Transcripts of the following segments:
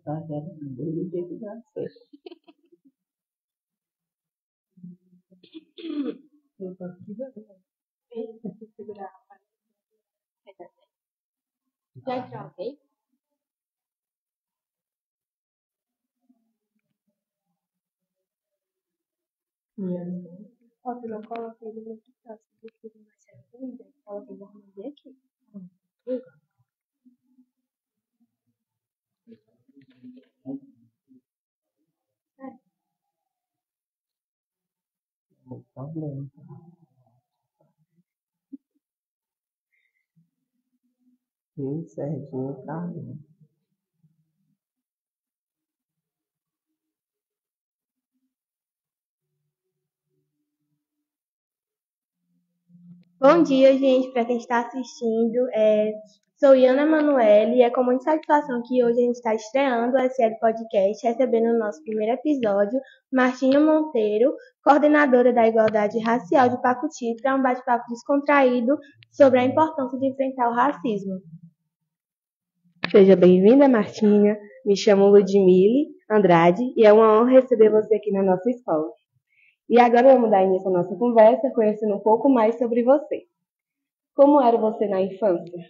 tá gravando do jeito que dá certo. Eu posso segurar. Já troquei? Ó, tu não coloquei ele no próximo, porque ele vai ser comida. Coloquei ele aqui. Não tem problema. E Serginho tá bem. Bom dia, gente, para quem está assistindo. Sou Iana Manoeli e é com muita satisfação que hoje a gente está estreando a série podcast, recebendo no nosso primeiro episódio Martinha Monteiro, coordenadora da Igualdade Racial de Pacuti, para um bate-papo descontraído sobre a importância de enfrentar o racismo. Seja bem-vinda, Martinha. Me chamo Ludmile Andrade e é uma honra receber você aqui na nossa escola. E agora vamos dar início à nossa conversa, conhecendo um pouco mais sobre você. Como era você na infância?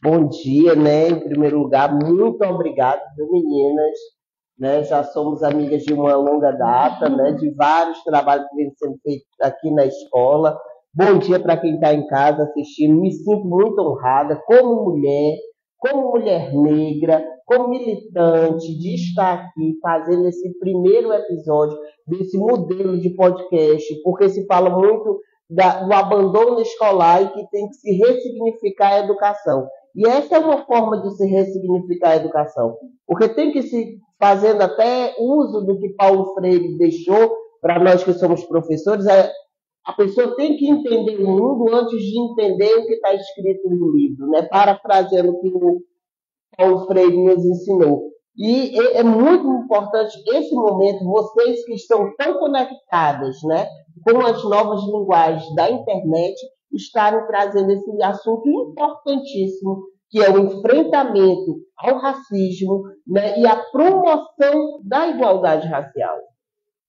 Bom dia, né? Em primeiro lugar, muito obrigado, meninas. Né? Já somos amigas de uma longa data, né? De vários trabalhos que vêm sendo feitos aqui na escola. Bom dia para quem está em casa assistindo. Me sinto muito honrada como mulher negra, como militante, de estar aqui fazendo esse primeiro episódio desse modelo de podcast, porque se fala muito do abandono escolar e que tem que se ressignificar a educação. E essa é uma forma de se ressignificar a educação, porque tem que se fazendo até uso do que Paulo Freire deixou para nós que somos professores. A pessoa tem que entender o mundo antes de entender o que está escrito no livro, né? Parafraseando o que o Paulo Freire nos ensinou. E é muito importante esse momento, vocês que estão tão conectadas, né, com as novas linguagens da internet, estarem trazendo esse assunto importantíssimo, que é o enfrentamento ao racismo, né, e a promoção da igualdade racial.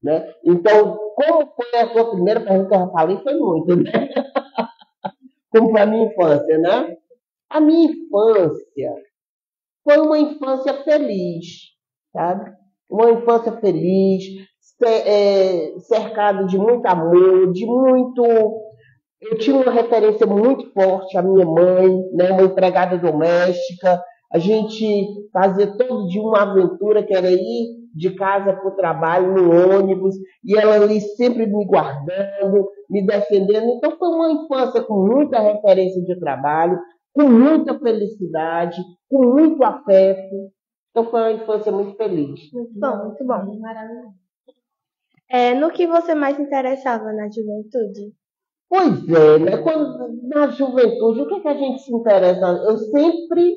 Né? Então, como foi a sua primeira pergunta que eu já falei? Foi muito, né? Como foi a minha infância, né? A minha infância foi uma infância feliz, sabe? Uma infância feliz, cercado de muito amor, de muito... Eu tinha uma referência muito forte à minha mãe, né? Uma empregada doméstica. A gente fazia todo dia uma aventura, que era ir de casa para o trabalho no ônibus, e ela ali sempre me guardando, me defendendo. Então foi uma infância com muita referência de trabalho, com muita felicidade, com muito afeto. Então foi uma infância muito feliz. Muito bom, muito bom. Maravilhoso. No que você mais se interessava na juventude? Pois é, né? Na juventude, o que é que a gente se interessa? Eu sempre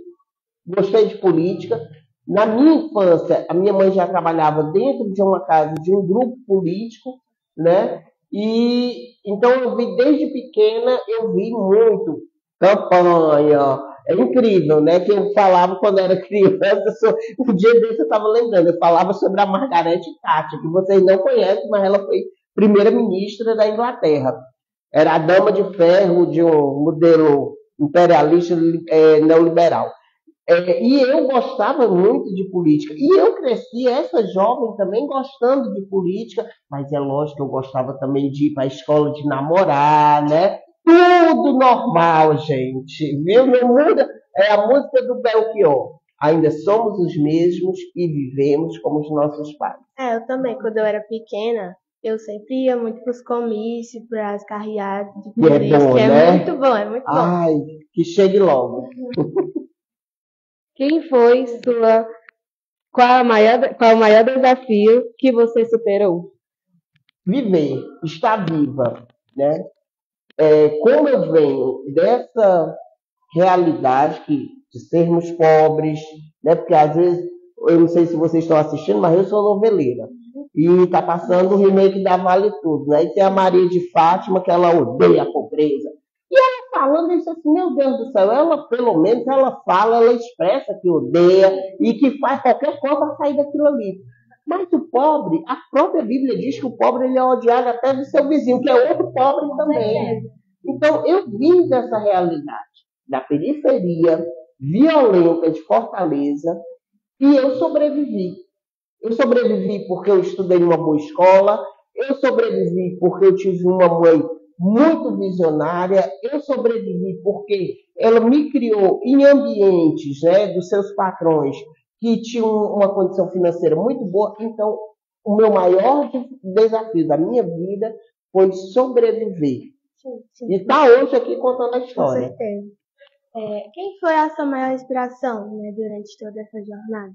gostei de política. Na minha infância, a minha mãe já trabalhava dentro de uma casa, de um grupo político, né? E então eu vi desde pequena, eu vi muito campanha. É incrível, né? Que eu falava quando era criança. Um dia desse eu estava lembrando, eu falava sobre a Margaret Thatcher, que vocês não conhecem, mas ela foi primeira-ministra da Inglaterra. Era a dama de ferro de um modelo imperialista neoliberal. E eu gostava muito de política. E eu cresci, essa jovem também, gostando de política. Mas é lógico que eu gostava também de ir para a escola, de namorar, né? Tudo normal, gente. Viu? Não muda. É a música do Belchior. Ainda somos os mesmos e vivemos como os nossos pais. Eu também. Quando eu era pequena, eu sempre ia muito para os comícios, para as carreadas de política. É bom, né? Muito bom, é muito bom. Ai, que chegue logo. Quem foi qual o maior desafio que você superou? Viver, estar viva, né? Como eu venho dessa realidade de sermos pobres, né? Porque às vezes, eu não sei se vocês estão assistindo, mas eu sou noveleira. E está passando o remake da Vale Tudo, né? E tem a Maria de Fátima, que ela odeia a pobreza. E ela falando, eu disse assim, meu Deus do céu, ela pelo menos ela fala, ela expressa que odeia e que faz qualquer coisa para sair daquilo ali. Mas o pobre, a própria Bíblia diz que o pobre ele é odiado até do seu vizinho, que é outro pobre também. Então eu vim dessa realidade, da periferia violenta de Fortaleza, e eu sobrevivi. Eu sobrevivi porque eu estudei numa boa escola, eu sobrevivi porque eu tive uma mãe muito visionária, eu sobrevivi porque ela me criou em ambientes, né, dos seus patrões que tinham uma condição financeira muito boa. Então, o meu maior desafio da minha vida foi sobreviver. Sim. E está hoje aqui contando a história. Com certeza. Quem foi a sua maior inspiração, né, durante toda essa jornada?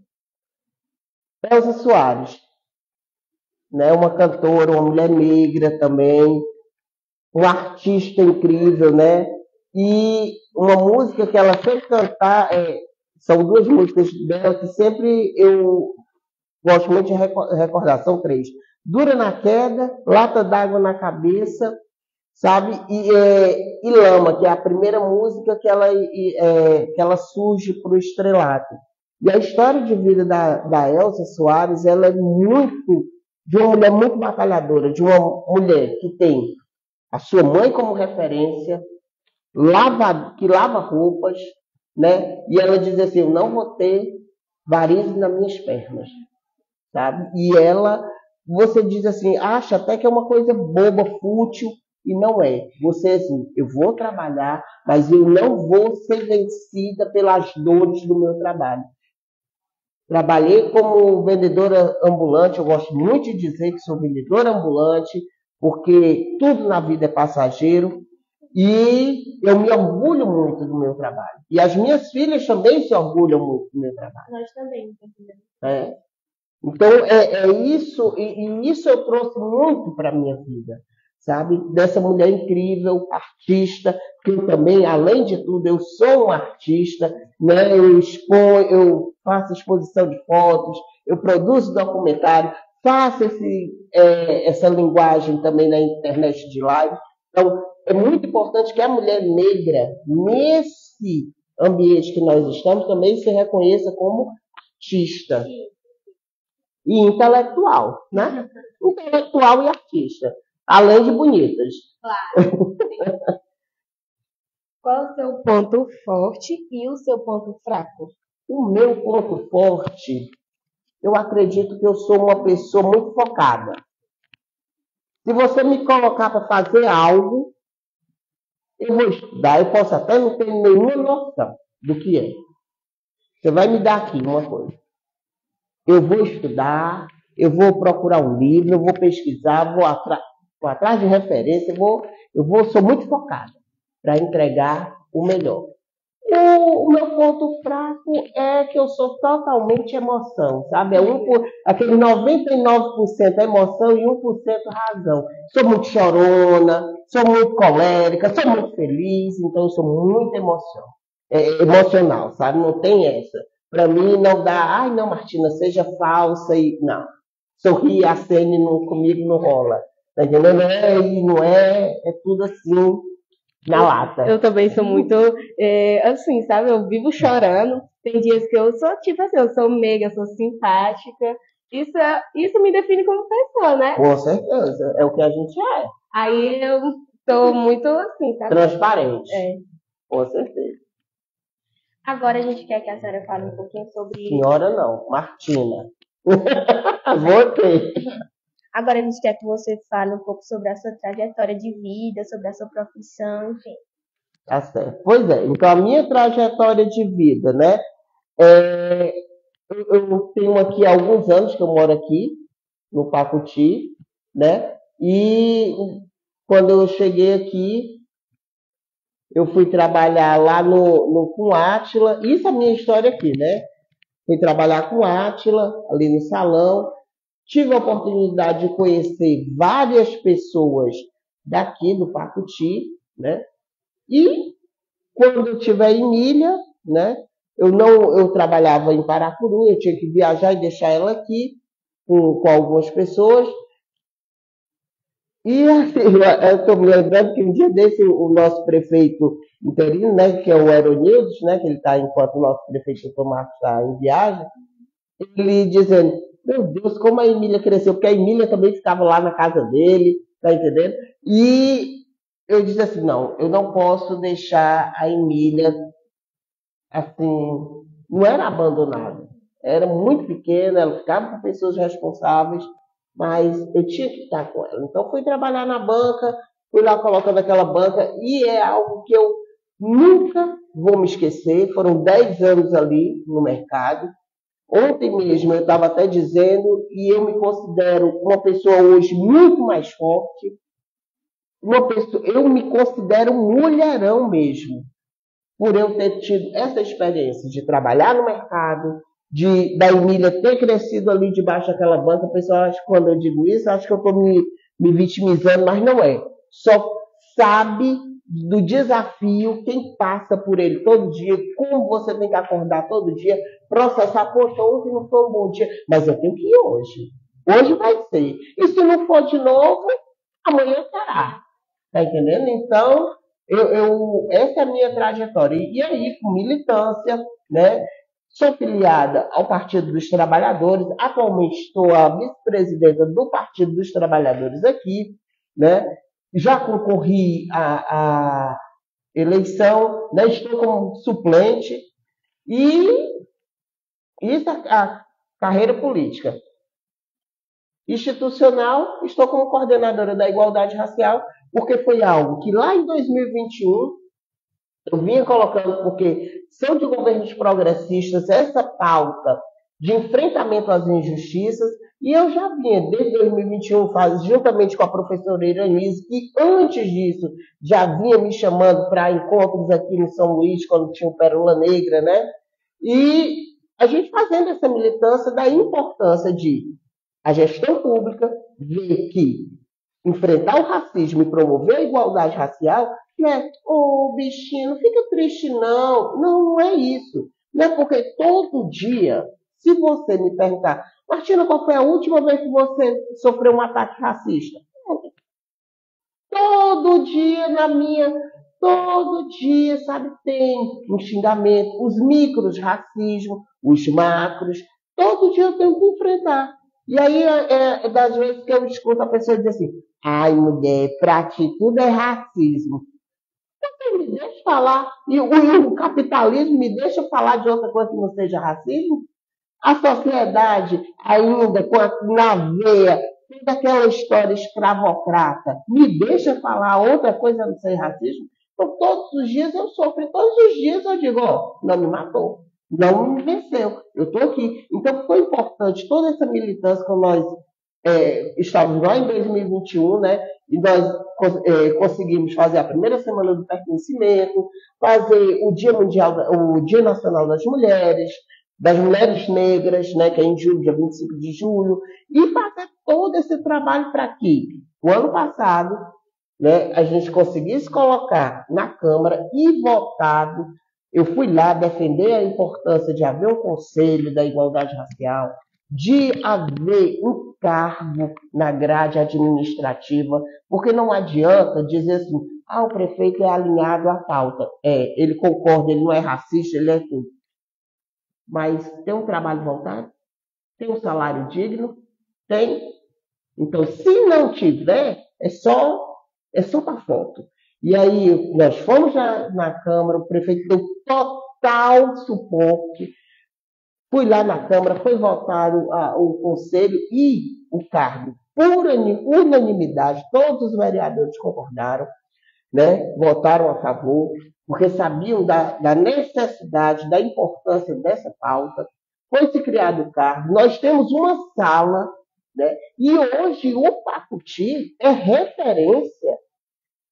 Elza Soares, né, uma cantora, uma mulher negra também, um artista incrível, né? E uma música que ela sempre cantar, são duas músicas dela que sempre eu gosto muito de recordar, são três. Dura na Queda, Lata d'Água na Cabeça, sabe? E Lama, que é a primeira música que ela surge para o estrelato. E a história de vida da Elza Soares, ela é muito, de uma mulher muito batalhadora, de uma mulher que tem a sua mãe como referência, que lava roupas, né? E ela diz assim, eu não vou ter varizes nas minhas pernas, sabe? E ela, você diz assim, acha até que é uma coisa boba, fútil, e não é. Você assim, eu vou trabalhar, mas eu não vou ser vencida pelas dores do meu trabalho. Trabalhei como vendedora ambulante, eu gosto muito de dizer que sou vendedora ambulante, porque tudo na vida é passageiro, e eu me orgulho muito do meu trabalho. E as minhas filhas também se orgulham muito do meu trabalho. Nós também, é. Então, isso, e isso eu trouxe muito para a minha vida, sabe? Dessa mulher incrível, artista, que eu também, além de tudo, eu sou um artista, né? Eu faço exposição de fotos, eu produzo documentário, faço essa linguagem também na internet de live. Então, é muito importante que a mulher negra, nesse ambiente que nós estamos, também se reconheça como artista. E intelectual, né? Intelectual e artista, além de bonitas. Claro. Qual é o seu ponto forte e o seu ponto fraco? O meu ponto forte, eu acredito que eu sou uma pessoa muito focada. Se você me colocar para fazer algo, eu vou estudar, eu posso até não ter nenhuma noção do que é. Você vai me dar aqui uma coisa. Eu vou estudar, eu vou procurar um livro, eu vou pesquisar, vou atrás de referência, sou muito focada para entregar o melhor. O meu ponto fraco é que eu sou totalmente emoção, sabe? Aquele 99% emoção e 1% razão. Sou muito chorona, sou muito colérica, sou muito feliz, então eu sou muito emocional, sabe? Não tem essa. Para mim não dá, ai não, Martina, seja falsa e não. Sorrir, acene comigo não rola. Tá entendendo? Não é tudo assim na lata. Eu também sou muito assim, sabe? Eu vivo chorando. Tem dias que eu sou tipo assim, eu sou meiga, sou simpática. Isso me define como pessoa, né? Com certeza, é o que a gente é. Aí eu sou muito assim, sabe? Transparente. É. Com certeza. Agora a gente quer que a senhora fale um pouquinho sobre... Senhora não, Martina. Voltei. Agora a gente quer que você fale um pouco sobre a sua trajetória de vida, sobre a sua profissão, enfim. Tá certo. Pois é, então a minha trajetória de vida, né? Eu tenho aqui alguns anos que eu moro aqui, no Pacuti, né? E quando eu cheguei aqui, eu fui trabalhar lá com Átila. Isso é a minha história aqui, né? Fui trabalhar com Átila, ali no salão. Tive a oportunidade de conhecer várias pessoas daqui do Pacuti, né? E quando eu estiver em Milha, né? Eu trabalhava em Paracuru, eu tinha que viajar e deixar ela aqui com algumas pessoas. E assim, eu estou me lembrando que um dia desse o nosso prefeito interino, né, que é o Aeronildes, né, que ele está enquanto o nosso prefeito Tomás está em viagem, ele dizendo, meu Deus, como a Emília cresceu, porque a Emília também ficava lá na casa dele, tá entendendo? E eu disse assim, não, eu não posso deixar a Emília assim, não era abandonada. Era muito pequena, ela ficava com pessoas responsáveis, mas eu tinha que estar com ela. Então fui trabalhar na banca, fui lá colocando aquela banca, e é algo que eu nunca vou me esquecer. Foram 10 anos ali no mercado. Ontem mesmo eu estava até dizendo, e eu me considero uma pessoa hoje muito mais forte, uma pessoa, eu me considero um mulherão mesmo por eu ter tido essa experiência de trabalhar no mercado, da Emília ter crescido ali debaixo daquela banca. O pessoal acha que quando eu digo isso, acho que eu estou me vitimizando, mas não é. Só sabe do desafio quem passa por ele todo dia, como você tem que acordar todo dia, processar, poxa, ontem não foi um bom dia, mas eu tenho que ir hoje. Hoje vai ser. E se não for de novo, amanhã será. Tá entendendo? Então, essa é a minha trajetória. E aí, com militância, né? Sou filiada ao Partido dos Trabalhadores, atualmente estou a vice-presidenta do Partido dos Trabalhadores aqui, né? Já concorri à eleição, né? Estou como suplente, e isso é a carreira política. Institucional, estou como coordenadora da igualdade racial, porque foi algo que lá em 2021 eu vinha colocando, porque são de governos progressistas essa pauta de enfrentamento às injustiças, e eu já vinha desde 2021, juntamente com a professora Iranise, que antes disso já vinha me chamando para encontros aqui em São Luís, quando tinha o Pérola Negra, né? E a gente fazendo essa militância da importância de a gestão pública ver que enfrentar o racismo e promover a igualdade racial, não é, ô bichinho, não fica triste não. Não, não é isso. Não é porque todo dia, se você me perguntar, Martina, qual foi a última vez que você sofreu um ataque racista? Todo dia na minha, todo dia, sabe, tem um xingamento, os micros racismo, os macros, todo dia eu tenho que enfrentar. E aí é das vezes que eu escuto a pessoa dizer assim, ai mulher, pra ti tudo é racismo. Então, me deixa falar, e o capitalismo me deixa falar de outra coisa que não seja racismo? A sociedade, ainda na veia, toda aquela história escravocrata, me deixa falar outra coisa não ser racismo? Então, todos os dias eu sofro, e todos os dias eu digo, ó, não me matou, não me venceu, eu estou aqui. Então, foi importante toda essa militância que nós estávamos lá em 2021, né? E nós conseguimos fazer a primeira semana do pertencimento, fazer o Dia Mundial, o Dia Nacional das mulheres negras, né, que é em julho, dia 25 de julho, e fazer todo esse trabalho para que o ano passado, né, a gente conseguisse colocar na Câmara e votado. Eu fui lá defender a importância de haver um conselho da igualdade racial, de haver um cargo na grade administrativa, porque não adianta dizer assim, o prefeito é alinhado à pauta. Ele concorda, ele não é racista, ele é tudo. Mas tem um trabalho voltado? Tem um salário digno? Tem. Então, se não tiver, é só para foto. E aí, nós fomos na Câmara, o prefeito deu total suporte. Fui lá na Câmara, foi votado o conselho e o cargo. Por unanimidade, todos os vereadores concordaram, né? Votaram a favor, porque sabiam da necessidade, da importância dessa pauta. Foi-se criado o cargo. Nós temos uma sala, né? E hoje o Pacuti é referência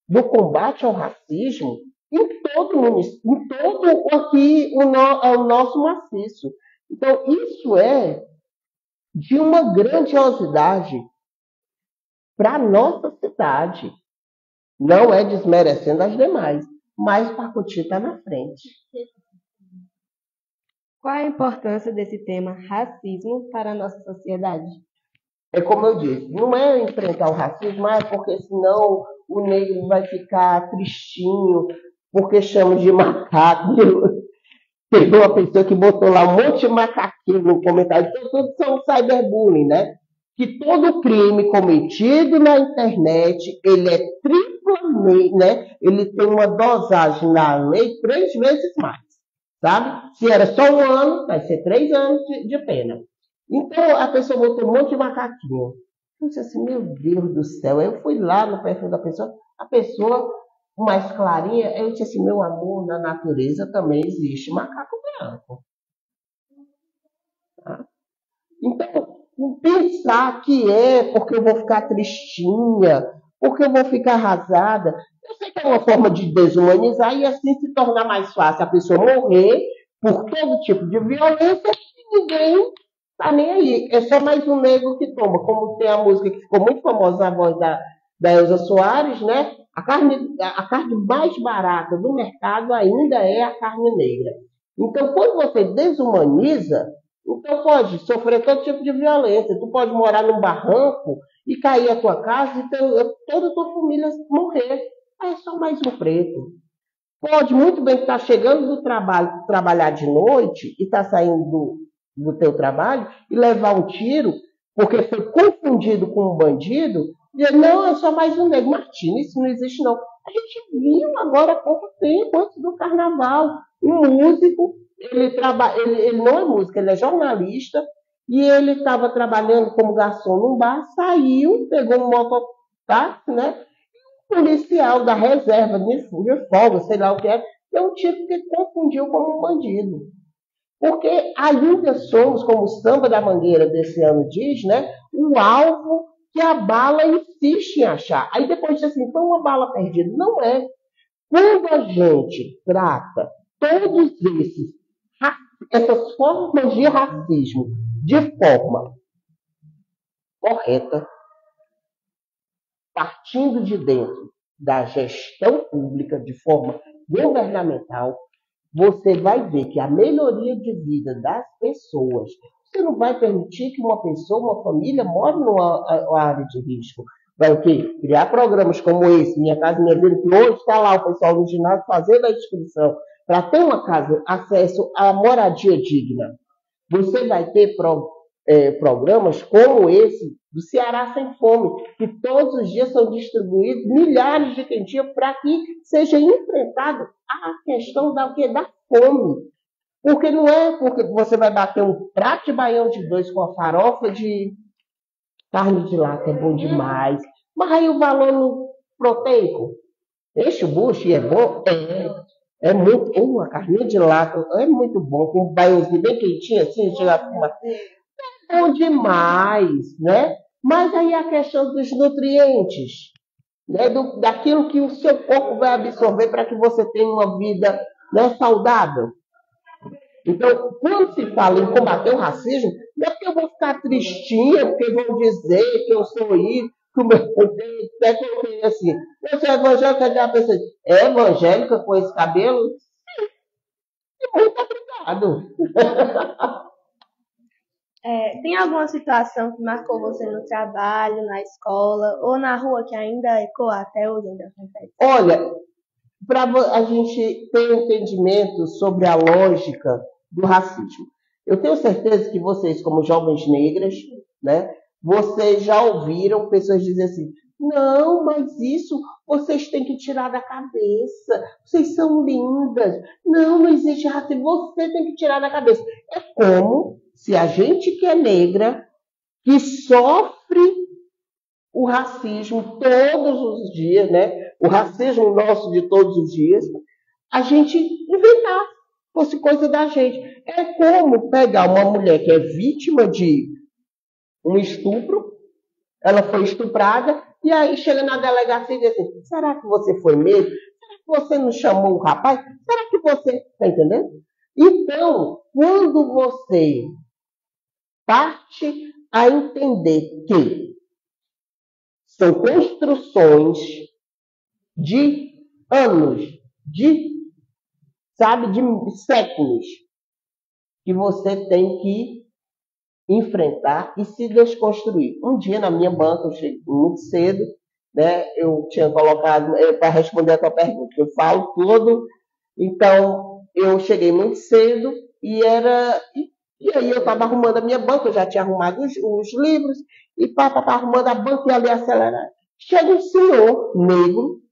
do combate ao racismo em todo o município, em todo aqui o nosso maciço. Então, isso é de uma grandiosidade para a nossa cidade. Não é desmerecendo as demais, mas o Pacuti está na frente. Qual a importância desse tema racismo para a nossa sociedade? É como eu disse, não é enfrentar o racismo, mas é porque senão o negro vai ficar tristinho, porque chama de macaco. Teve uma pessoa que botou lá um monte de macaquinho no comentário, então todos são cyberbullying, né? Que todo crime cometido na internet, ele é triplamente, né? Ele tem uma dosagem na lei 3 vezes mais, sabe? Se era só 1 ano, vai ser 3 anos de pena. Então a pessoa botou um monte de macaquinho. Eu disse assim, meu Deus do céu. Eu fui lá no perfil da pessoa, a pessoa mais clarinha, eu disse assim, meu amor, na natureza também existe macaco branco. Tá? Então, pensar que é porque eu vou ficar tristinha, porque eu vou ficar arrasada, eu sei que é uma forma de desumanizar e assim se tornar mais fácil a pessoa morrer por todo tipo de violência e ninguém tá nem aí. É só mais um negro que toma. Como tem a música que ficou muito famosa, a voz da Elza Soares, né? A carne mais barata do mercado ainda é a carne negra. Então, quando você desumaniza, então pode sofrer todo tipo de violência. Tu pode morar num barranco e cair a tua casa e toda a tua família morrer. Aí é só mais um preto. Pode muito bem estar chegando do trabalho, trabalhar de noite e estar saindo do teu trabalho e levar um tiro porque foi confundido com um bandido. E não, é só mais um negro. Martins, isso não existe não. A gente viu agora há pouco tempo, antes do carnaval, um músico, ele não é músico, ele é jornalista, e ele estava trabalhando como garçom num bar, saiu, pegou um mototáxi, né? Policial da reserva de folga, sei lá o que é, deu um tiro que confundiu como um bandido. Porque ainda somos, como o Samba da Mangueira desse ano diz, né, um alvo que a bala insiste em achar. Aí depois diz assim, foi uma bala perdida. Não é. Quando a gente trata todos essas formas de racismo de forma correta, partindo de dentro da gestão pública, de forma governamental, você vai ver que a melhoria de vida das pessoas, você não vai permitir que uma pessoa, uma família, more numa área de risco. Vai o quê? Criar programas como esse, Minha Casa Minha Vida, que hoje está lá o pessoal no ginásio fazendo a inscrição, para ter uma casa, acesso à moradia digna. Você vai ter programas como esse do Ceará Sem Fome, que todos os dias são distribuídos milhares de quentinhas para que seja enfrentado a questão da fome. Porque não é porque você vai bater um prato de baião de dois com a farofa de carne de lata, é bom demais. Mas aí o valor no proteico, enche o bucho e é bom? É muito. A carne de lata é muito bom, com um baiãozinho bem quentinho assim, chega com uma bom demais, né? Mas aí a questão dos nutrientes, né? Daquilo que o seu corpo vai absorver para que você tenha uma vida, né, saudável. Então, quando se fala em combater o racismo, não é porque eu vou ficar tristinha, porque vão dizer que eu sou isso, que o meu é que eu tenho assim. Eu sou evangélica, já pensei, é evangélica com esse cabelo? Muito obrigado. Tem alguma situação que marcou você no trabalho, na escola ou na rua que ainda ecoa até hoje, ainda acontece? Olha, para a gente ter um entendimento sobre a lógica do racismo. Eu tenho certeza que vocês, como jovens negras, né, vocês já ouviram pessoas dizer assim, não, mas isso vocês têm que tirar da cabeça, vocês são lindas, não existe racismo, você tem que tirar da cabeça. É como se a gente que é negra, que sofre o racismo todos os dias, né? O racismo nosso de todos os dias, a gente inventar, fosse coisa da gente. É como pegar uma mulher que é vítima de um estupro, ela foi estuprada, e aí chega na delegacia e diz assim, será que você foi mesmo? Será que você não chamou o rapaz? Será que você... Está entendendo? Então, quando você parte a entender que são construções de anos, sabe, de séculos, que você tem que enfrentar e se desconstruir. Um dia, na minha banca, eu cheguei muito cedo, né? Eu tinha colocado, para responder a tua pergunta, eu falo tudo, então eu cheguei muito cedo e aí eu estava arrumando a minha banca, eu já tinha arrumado os livros, e arrumando a banca e ali acelerando. Chega um senhor negro,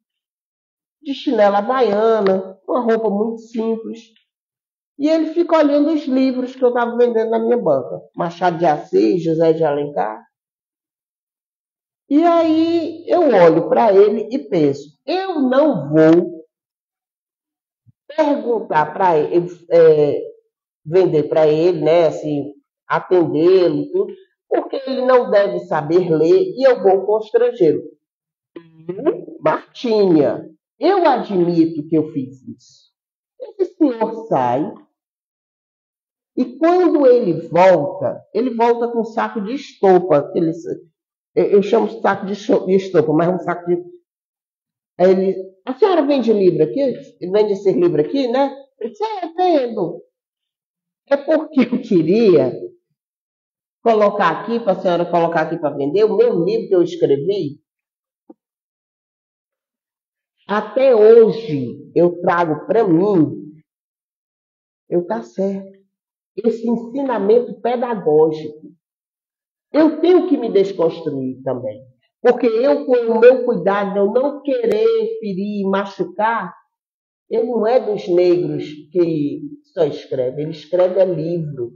de chinela havaiana, uma roupa muito simples, e ele fica olhando os livros que eu estava vendendo na minha banca. Machado de Assis, José de Alencar. E aí eu olho para ele e penso, eu não vou perguntar para ele, vender para ele, né, assim, atendê-lo e tudo, porque ele não deve saber ler e eu vou constrangê-lo. Martinha, eu admito que eu fiz isso. Esse senhor sai e quando ele volta com um saco de estopa. Eu chamo de saco de estopa, mas é um saco de... Aí a senhora vende livro aqui? Vende esse livro aqui, né? Eu disse, vendo. É porque eu queria colocar aqui, para a senhora colocar aqui para vender, o meu livro que eu escrevi. Até hoje eu trago para mim, tá certo, esse ensinamento pedagógico. Eu tenho que me desconstruir também. Porque eu, com o meu cuidado de eu não querer ferir e machucar, ele não é dos negros que só escreve, ele escreve livro.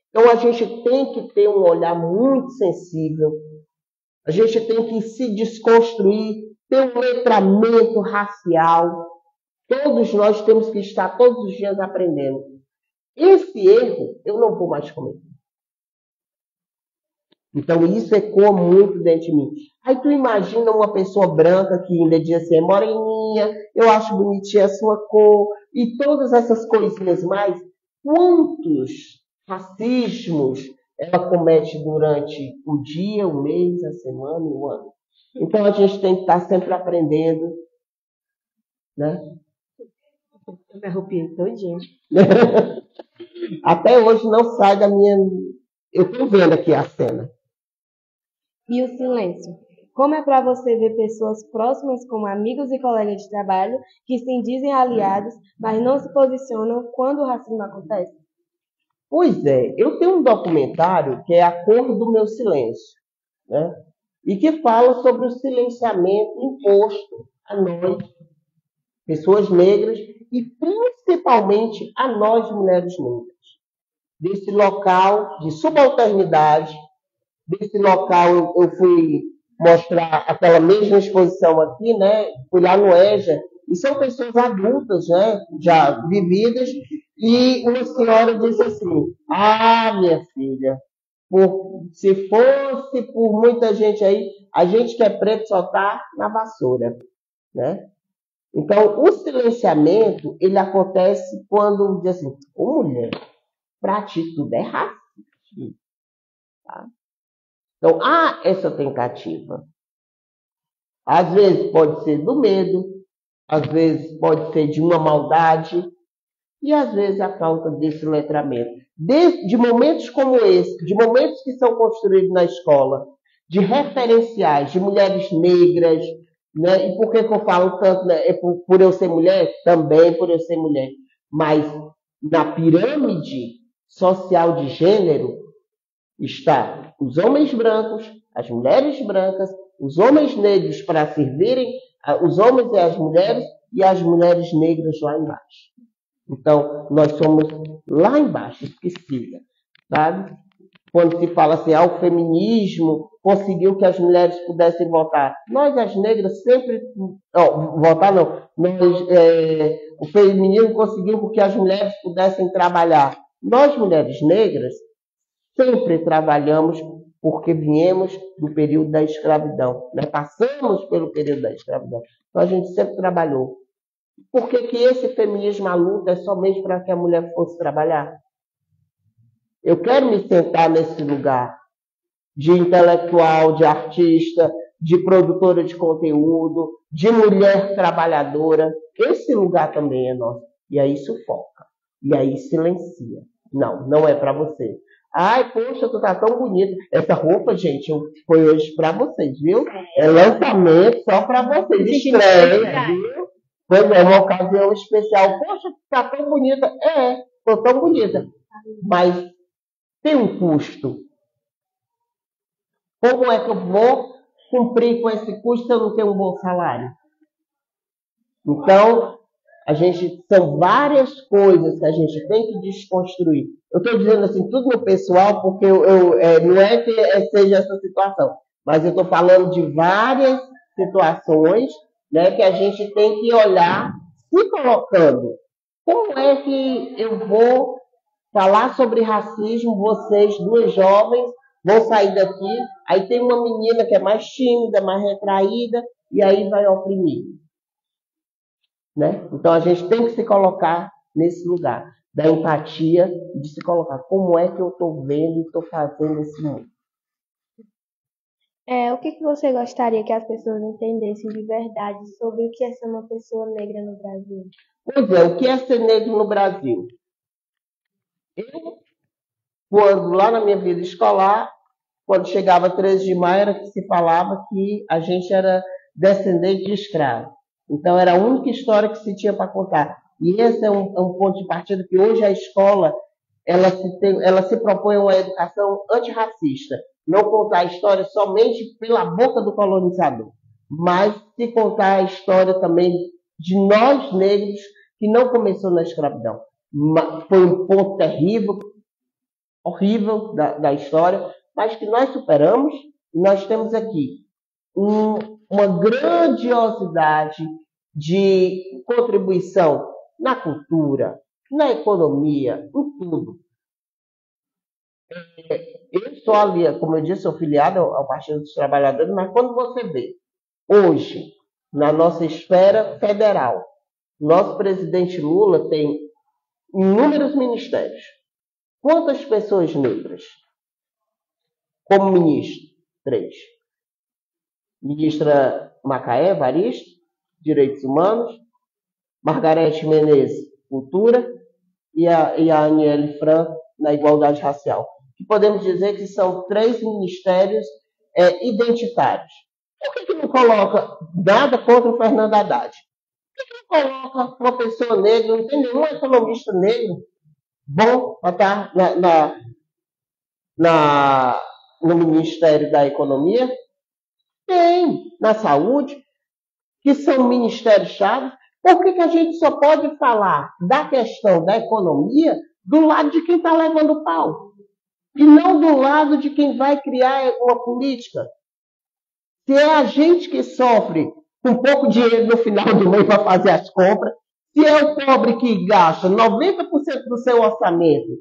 Então a gente tem que ter um olhar muito sensível, a gente tem que se desconstruir, ter um letramento racial. Todos nós temos que estar todos os dias aprendendo. Esse erro eu não vou mais cometer. Então isso ecoa muito dentro de mim. Aí tu imagina uma pessoa branca que ainda diz assim, moreninha, eu acho bonitinha a sua cor, e todas essas coisinhas mais. Quantos racismos ela comete durante o dia, o mês, a semana e o ano? Então a gente tem que estar sempre aprendendo, né? Eu me arrepio todinho. Até hoje não sai da minha... Eu estou vendo aqui a cena. E o silêncio? Como é para você ver pessoas próximas como amigos e colegas de trabalho que se dizem aliados, mas não se posicionam quando o racismo acontece? Pois é, eu tenho um documentário que é A Cor do Meu Silêncio, né? E que fala sobre o silenciamento imposto a nós, pessoas negras, e principalmente a nós, mulheres negras. Desse local de subalternidade, desse local eu fui mostrar aquela mesma exposição aqui, né? Fui lá no EJA, e são pessoas adultas, né? Já vividas, e uma senhora disse assim, minha filha, se fosse por muita gente aí, a gente que é preto só está na vassoura, né? Então, o silenciamento, ele acontece quando diz assim, mulher, pra ti tudo é racismo, tá? Então, há essa tentativa. Às vezes pode ser do medo, às vezes pode ser de uma maldade, e às vezes a falta desse letramento. De momentos como esse, de momentos que são construídos na escola, de referenciais de mulheres negras, né? E por que eu falo tanto? Né? É por eu ser mulher? Também por eu ser mulher. Mas na pirâmide social de gênero está os homens brancos, as mulheres brancas, os homens negros para servirem os homens e as mulheres negras lá embaixo. Então, nós somos lá embaixo, esquecida, sabe? Quando se fala assim, o feminismo conseguiu que as mulheres pudessem votar. Nós, as negras, sempre... votar não. O feminismo conseguiu que as mulheres pudessem trabalhar. Nós, mulheres negras, sempre trabalhamos porque viemos do período da escravidão, né? Passamos pelo período da escravidão. Então, a gente sempre trabalhou. Por que esse feminismo, a luta, é somente para que a mulher fosse trabalhar? Eu quero me sentar nesse lugar de intelectual, de artista, de produtora de conteúdo, de mulher trabalhadora. Esse lugar também é nosso. E aí sufoca. E aí silencia. Não é para você. Ai, poxa, tu tá tão bonita. Essa roupa, gente, foi hoje pra vocês, viu? É lançamento só pra vocês. Estreia, viu? Pois é, uma ocasião especial. Poxa, tu tá tão bonita. Tô tão bonita. Mas tem um custo. Como é que eu vou cumprir com esse custo se eu não tenho um bom salário? Então, são várias coisas que a gente tem que desconstruir. Eu estou dizendo assim, tudo no pessoal, porque não é que seja essa situação, mas eu estou falando de várias situações, né, que a gente tem que olhar, se colocando. Como é que eu vou falar sobre racismo, vocês, duas jovens, vão sair daqui, aí tem uma menina que é mais tímida, mais retraída, e aí vai oprimir. Né? Então a gente tem que se colocar nesse lugar da empatia, de se colocar como é que eu estou vendo e estou fazendo esse mundo. O que você gostaria que as pessoas entendessem de verdade sobre o que é ser uma pessoa negra no Brasil? Pois é, o que é ser negro no Brasil? Eu, quando lá na minha vida escolar, quando chegava 13 de maio, era que se falava que a gente era descendente de escravo. Então, era a única história que se tinha para contar. E esse é um ponto de partida que hoje a escola ela se propõe a uma educação antirracista. Não contar a história somente pela boca do colonizador, mas se contar a história também de nós negros, que não começou na escravidão. Foi um ponto terrível, horrível da história, mas que nós superamos e nós temos aqui uma grandiosidade de contribuição na cultura, na economia, em tudo. Eu sou ali, como eu disse, sou filiado ao Partido dos Trabalhadores, mas quando você vê, hoje, na nossa esfera federal, nosso presidente Lula tem inúmeros ministérios. Quantas pessoas negras como ministro? 3. Ministra Macaé Evaristo, Direitos Humanos, Margarete Menezes, Cultura, e a Aniele Franco, na Igualdade Racial. Que podemos dizer que são 3 ministérios identitários. Por que não coloca nada contra o Fernando Haddad? Por que não coloca uma pessoa negra, não tem nenhum economista negro bom para estar no Ministério da Economia? Tem, na saúde, que são ministérios-chave. Por que a gente só pode falar da questão da economia do lado de quem está levando o pau? E não do lado de quem vai criar uma política? Se é a gente que sofre com pouco dinheiro no final do mês para fazer as compras, se é o pobre que gasta 90% do seu orçamento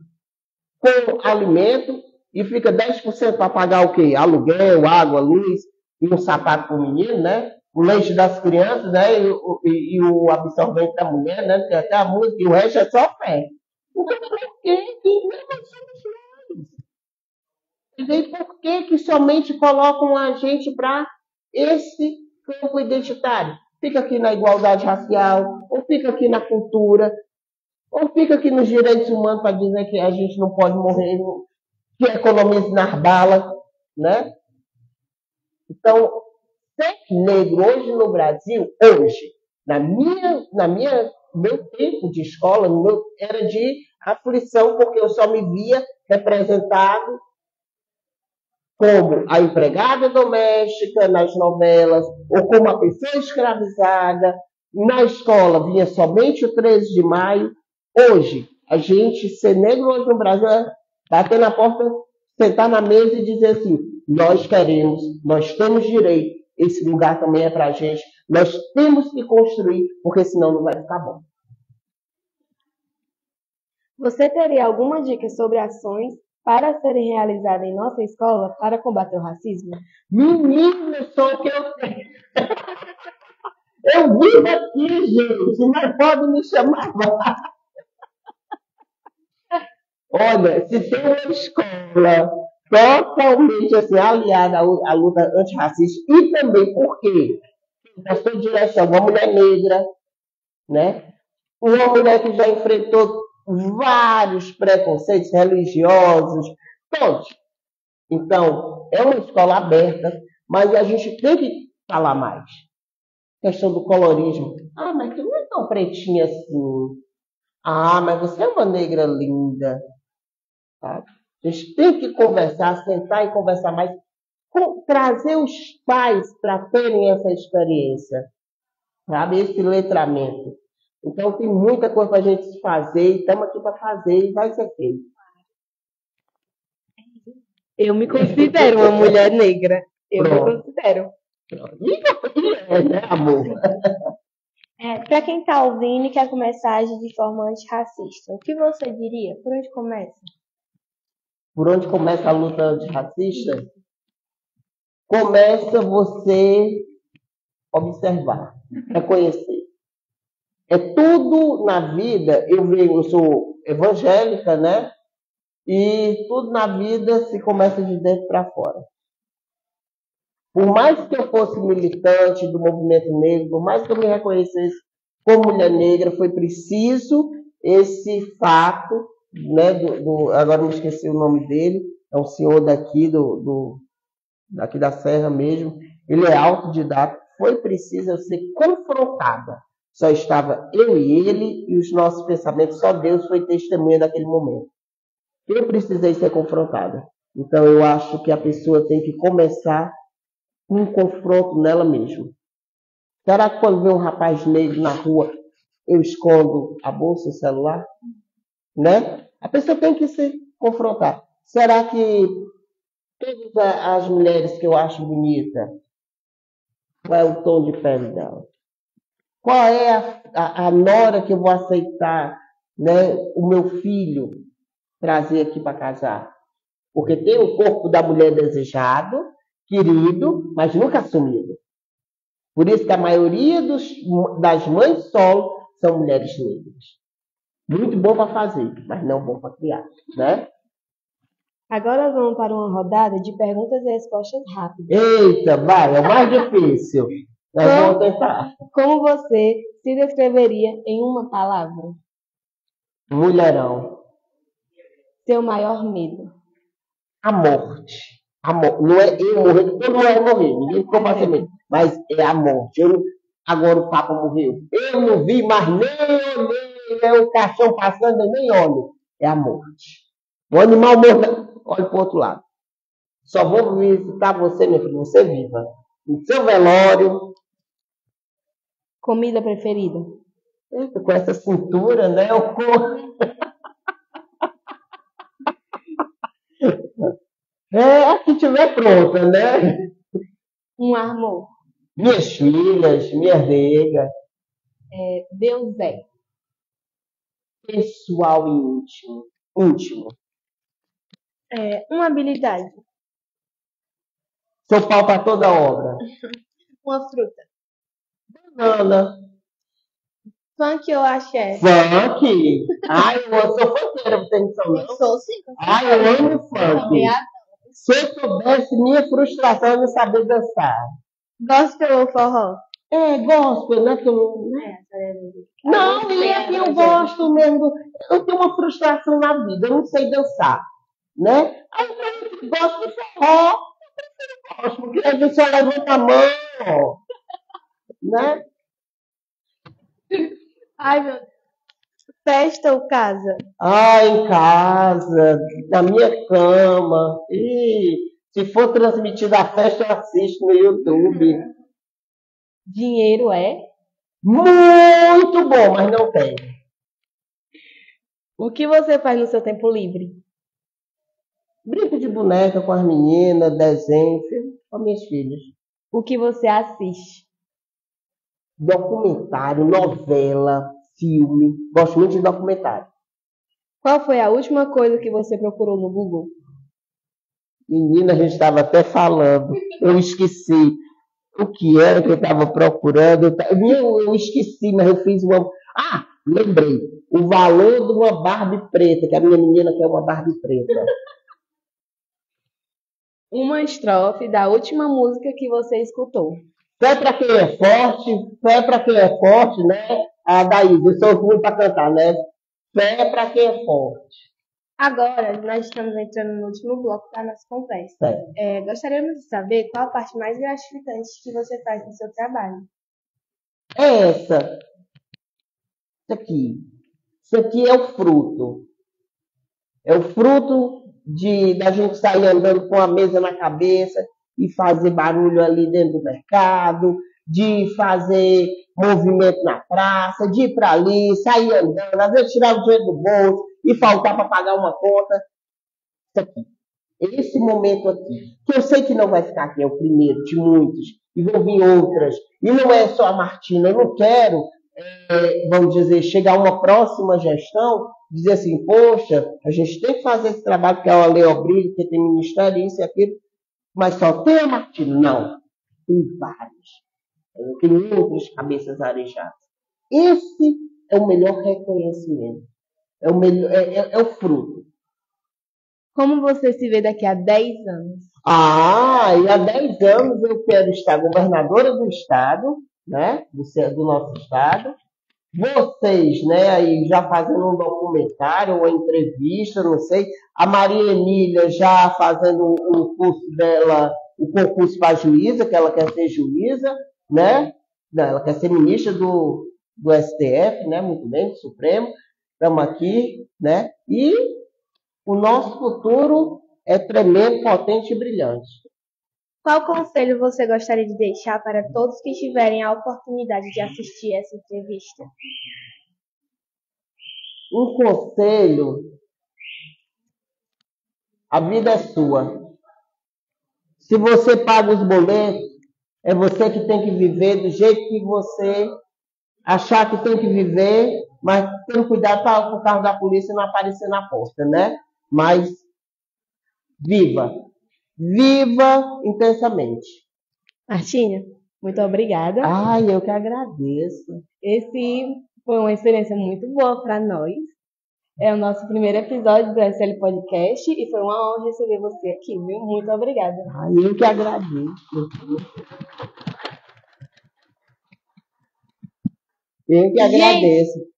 com alimento e fica 10% para pagar o quê? Aluguel, água, luz e um sapato para o menino, né? O leite das crianças, né? E o absorvente da mulher, né? Tem até a música, e o resto é só fé. Então, por que somente colocam a gente para esse campo identitário? Fica aqui na igualdade racial, ou fica aqui na cultura, ou fica aqui nos direitos humanos para dizer que a gente não pode morrer, que economiza nas balas, né? Então, ser negro hoje no Brasil, meu tempo de escola, era de aflição, porque eu só me via representado como a empregada doméstica nas novelas, ou como a pessoa escravizada. Na escola vinha somente o 13 de maio. Hoje, a gente ser negro hoje no Brasil é bater na porta, sentar na mesa e dizer assim, nós queremos, nós temos direito, esse lugar também é para a gente, nós temos que construir, porque senão não vai ficar bom. Você teria alguma dica sobre ações para serem realizadas em nossa escola para combater o racismo? Menina, só que eu tenho. Eu vivo aqui, gente, mas pode me chamar lá. Olha, se tem uma escola totalmente assim, aliada à luta antirracista, e também porque na sua direção, uma mulher negra, né? Uma mulher que já enfrentou vários preconceitos religiosos, Todos. Então, é uma escola aberta, mas a gente tem que falar mais. Questão do colorismo. Ah, mas tu não é tão pretinha assim. Ah, mas você é uma negra linda. Sabe? A gente tem que conversar, sentar e conversar mais. Trazer os pais para terem essa experiência. Sabe? Esse letramento. Então, tem muita coisa para a gente fazer e estamos aqui para fazer e vai ser feito. Eu me considero uma mulher negra. Eu me considero. É, né, amor? Para quem está ouvindo e quer começar a agir de forma antirracista, o que você diria? Por onde começa? Por onde começa a luta antirracista? Começa você observar, reconhecer. É tudo na vida, eu sou evangélica, né? E tudo na vida se começa de dentro para fora. Por mais que eu fosse militante do movimento negro, por mais que eu me reconhecesse como mulher negra, foi preciso esse fato, né? Agora me esqueci o nome dele, é um senhor daqui, daqui da Serra mesmo, ele é autodidata, foi preciso eu ser confrontada. Só estava eu e ele e os nossos pensamentos, só Deus foi testemunha daquele momento. Eu precisei ser confrontada. Então eu acho que a pessoa tem que começar um confronto nela mesma. Será que quando vê um rapaz negro na rua, eu escondo a bolsa, o celular? Né? A pessoa tem que se confrontar. Será que todas as mulheres que eu acho bonita, qual é o tom de pele dela? Qual é a nora que eu vou aceitar, né, o meu filho trazer aqui para casar? Porque tem o corpo da mulher desejado, querido, mas nunca assumido. Por isso que a maioria das mães solo são mulheres negras. Muito bom para fazer, mas não bom para criar, né? Agora vamos para uma rodada de perguntas e respostas rápidas. Eita, vai, é o mais difícil. Nós vamos tentar. Como você se descreveria em uma palavra? Mulherão. Seu maior medo? A morte. A morte. Não é eu morrer, porque eu não é morrer. Ninguém ficou fazendo medo. Mas é a morte. Agora o Papa morreu. Eu não vi, mas nem olhei. É o caixão passando, eu nem olho. É a morte. O animal morto, olha para o outro lado. Só vou visitar você, meu filho, você viva. No seu velório. Comida preferida? Com essa cintura, né? Eu corro. A que tiver pronta, né? Um amor? Minhas filhas, minha nega. Deus é? Pessoal e íntimo. Íntimo. Uma habilidade? Sou pau para toda obra. Uma fruta? Banana. Funk ou axé? Funk. Ai, eu sou funkeira, você não sou não? Sou sim. Ai, eu amo funk. Se eu soubesse minha frustração, eu não saber dançar. Gospel ou forró? Gospel, né? Não, e assim eu gosto mesmo. Eu tenho uma frustração na vida, eu não sei dançar, né? Aí eu gosto de forró, eu gosto, porque a gente só levanta a mão, né? Ai, meu Deus. Festa ou casa? Em casa, na minha cama. E se for transmitida a festa, eu assisto no YouTube. Dinheiro é? Muito bom, mas não tem. O que você faz no seu tempo livre? Brinco de boneca com as meninas, desenho, com minhas filhas. O que você assiste? Documentário, novela, filme. Gosto muito de documentário. Qual foi a última coisa que você procurou no Google? Menina, a gente estava até falando. Eu esqueci o que era que eu estava procurando. Eu esqueci, mas eu fiz uma... lembrei. O valor de uma Barbie preta, que a minha menina quer uma Barbie preta. Uma estrofe da última música que você escutou. Fé para quem é forte, né? Daí, eu sou ruim para cantar, né? Fé para quem é forte. Agora, nós estamos entrando no último bloco da nossa conversa. Certo. Gostaríamos de saber qual a parte mais gratificante que você faz no seu trabalho. É essa. Isso aqui. Isso aqui é o fruto. É o fruto da gente sair andando com a mesa na cabeça e fazer barulho ali dentro do mercado, de fazer movimento na praça, de ir para ali, sair andando, às vezes tirar o dinheiro do bolso e faltar para pagar uma conta. Isso aqui. Esse momento aqui, que eu sei que não vai ficar aqui, é o primeiro de muitos, e vão vir outras, e não é só a Martina, eu não quero, vamos dizer, chegar a uma próxima gestão, dizer assim, poxa, a gente tem que fazer esse trabalho que é a Lei Obrilho, que tem ministério, isso e aquilo, mas só tem a Martina. Não, tem vários. Tem outras cabeças arejadas. Esse é o melhor reconhecimento, é o fruto. Como você se vê daqui a 10 anos? E há 10 anos eu quero estar governadora do estado, né, do nosso estado. Vocês, né, aí já fazendo um documentário, uma entrevista, não sei. A Maria Emília já fazendo o curso dela, o concurso para juíza, que ela quer ser juíza, né? Não, ela quer ser ministra do STF, né? Muito bem, do Supremo. Estamos aqui, né? E o nosso futuro é tremendo, potente e brilhante. Qual conselho você gostaria de deixar para todos que tiverem a oportunidade de assistir essa entrevista? Um conselho: a vida é sua. Se você paga os boletos, é você que tem que viver do jeito que você achar que tem que viver, mas tendo cuidado para o carro da polícia não aparecer na porta, né? Mas viva intensamente. Martinha, muito obrigada. Eu que agradeço. Esse foi uma experiência muito boa para nós. É o nosso primeiro episódio do SL Podcast e foi uma honra receber você aqui, viu? Muito obrigada. Eu que agradeço. Eu que agradeço.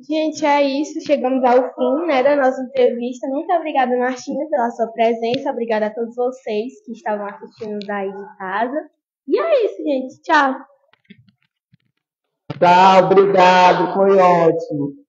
Gente, é isso. Chegamos ao fim, né, da nossa entrevista. Muito obrigada, Martinha, pela sua presença. Obrigada a todos vocês que estavam assistindo daí de casa. E é isso, gente. Tchau. Tchau, obrigado. Foi ótimo.